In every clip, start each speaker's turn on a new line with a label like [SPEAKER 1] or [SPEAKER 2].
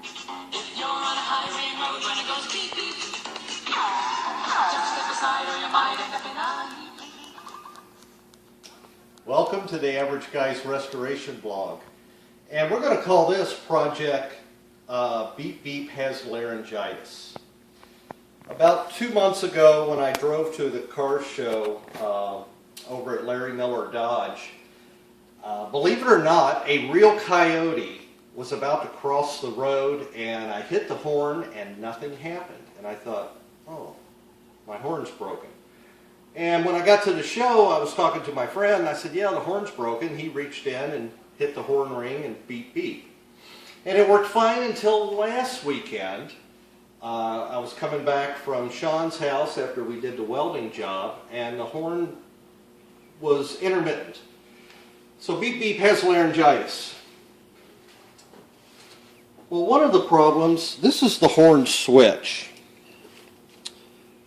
[SPEAKER 1] If you're on a highway road when it goes beep beep, just step aside or you might end up in a...
[SPEAKER 2] Welcome to the Average Guy's Restoration Blog. And we're going to call this project Beep Beep Has Laryngitis. About 2 months ago when I drove to the car show over at Larry Miller Dodge, believe it or not, a real coyote was about to cross the road, and I hit the horn and nothing happened. And I thought, oh, my horn's broken. And when I got to the show, I was talking to my friend, and I said, yeah, the horn's broken. He reached in and hit the horn ring and beep beep. And it worked fine until last weekend. I was coming back from Sean's house after we did the welding job, and the horn was intermittent. So Beep Beep has laryngitis. Well, one of the problems, this is the horn switch.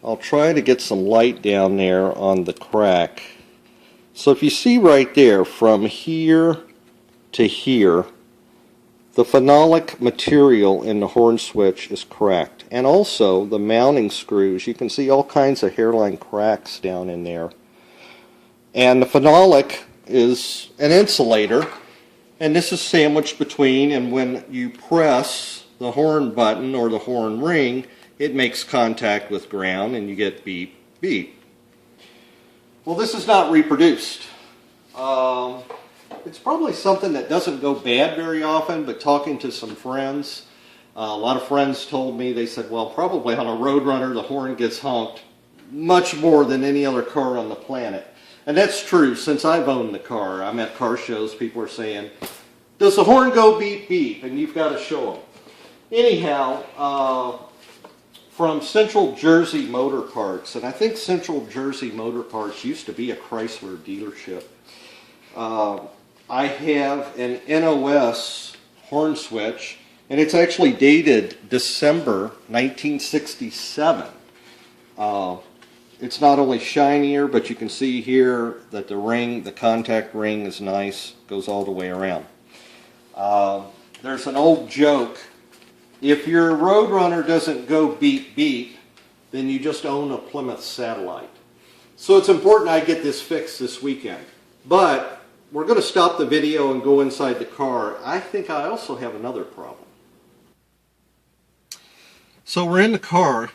[SPEAKER 2] I'll try to get some light down there on the crack. So if you see right there, from here to here, the phenolic material in the horn switch is cracked. And also the mounting screws, you can see all kinds of hairline cracks down in there. And the phenolic is an insulator, and this is sandwiched between, and when you press the horn button or the horn ring, it makes contact with ground and you get beep beep. Well, this is not reproduced. It's probably something that doesn't go bad very often, but talking to some friends, a lot of friends told me, they said, well, probably on a Roadrunner the horn gets honked much more than any other car on the planet. And that's true. Since I've owned the car, I'm at car shows, people are saying, does the horn go beep beep? And you've got to show them. Anyhow, from Central Jersey Motor Parts, and I think Central Jersey Motor Parts used to be a Chrysler dealership, I have an NOS horn switch, and it's actually dated December 1967. It's not only shinier, but you can see here that the ring, the contact ring is nice, goes all the way around. There's an old joke, if your Roadrunner doesn't go beep beep, then you just own a Plymouth Satellite. So it's important I get this fixed this weekend. But we're going to stop the video and go inside the car. I think I also have another problem. So we're in the car.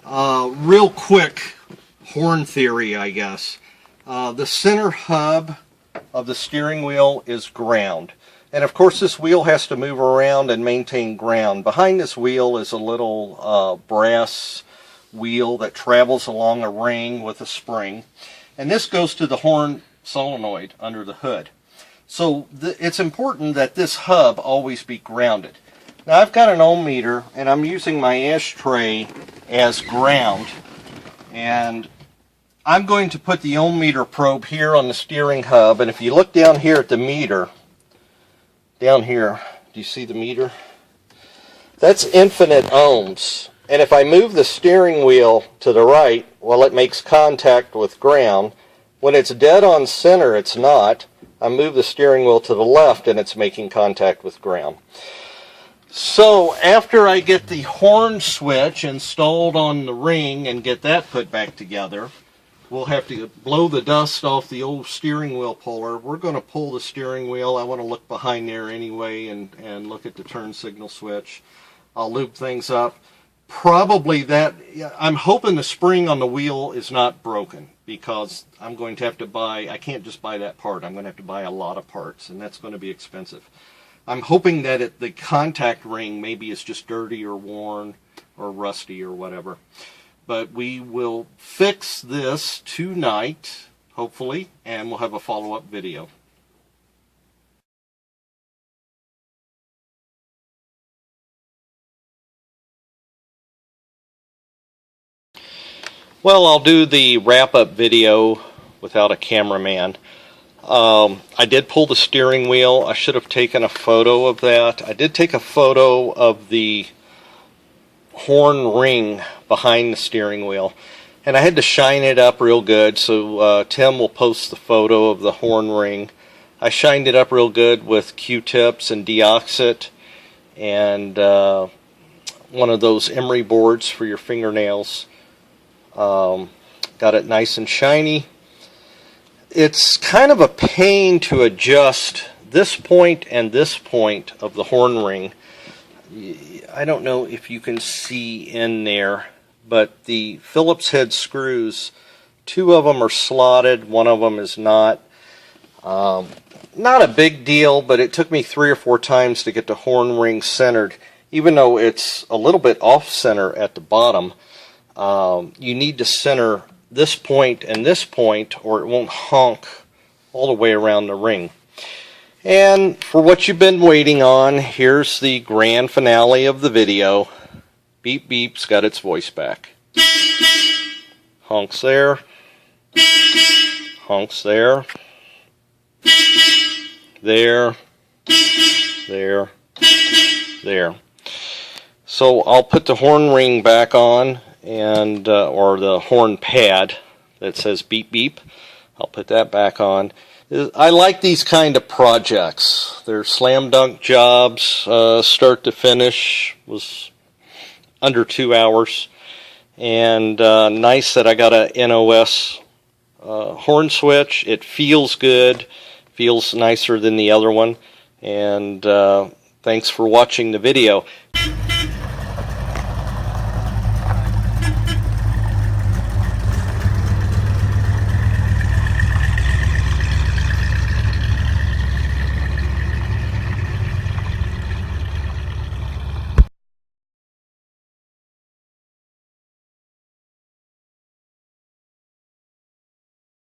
[SPEAKER 2] Real quick horn theory, I guess. The center hub of the steering wheel is ground. And of course this wheel has to move around and maintain ground. Behind this wheel is a little brass wheel that travels along a ring with a spring. And this goes to the horn solenoid under the hood. So it's important that this hub always be grounded. Now I've got an ohm meter and I'm using my ashtray as ground, and I'm going to put the ohm meter probe here on the steering hub, and if you look down here at the meter, down here, do you see the meter? That's infinite ohms. And if I move the steering wheel to the right, well, it makes contact with ground. When it's dead on center, it's not. I move the steering wheel to the left and it's making contact with ground. So after I get the horn switch installed on the ring and get that put back together, we'll have to blow the dust off the old steering wheel puller. We're going to pull the steering wheel. I want to look behind there anyway and look at the turn signal switch. I'll lube things up. Probably that, I'm hoping the spring on the wheel is not broken, because I'm going to have to buy, I can't just buy that part. I'm going to have to buy a lot of parts, and that's going to be expensive. I'm hoping that the contact ring maybe is just dirty or worn or rusty or whatever. But we will fix this tonight, hopefully, and we'll have a follow-up video. Well, I'll do the wrap-up video without a cameraman. I did pull the steering wheel. I should have taken a photo of that. I did take a photo of the horn ring behind the steering wheel, and I had to shine it up real good, so Tim will post the photo of the horn ring. I shined it up real good with Q-tips and deoxit, and one of those emery boards for your fingernails. Got it nice and shiny. It's kind of a pain to adjust this point and this point of the horn ring. I don't know if you can see in there, but the Phillips head screws, 2 of them are slotted, 1 of them is not. Not a big deal, but it took me 3 or 4 times to get the horn ring centered. Even though it's a little bit off center at the bottom, you need to center this point and this point, or it won't honk all the way around the ring. And for what you've been waiting on, here's the grand finale of the video. Beep Beep's got its voice back. Honks there. Honks there. There. There. There. So I'll put the horn ring back on, and or the horn pad that says Beep Beep. I'll put that back on. I like these kind of projects. They're slam dunk jobs, start to finish was under 2 hours, and nice that I got a NOS horn switch. It feels good, feels nicer than the other one, and thanks for watching the video.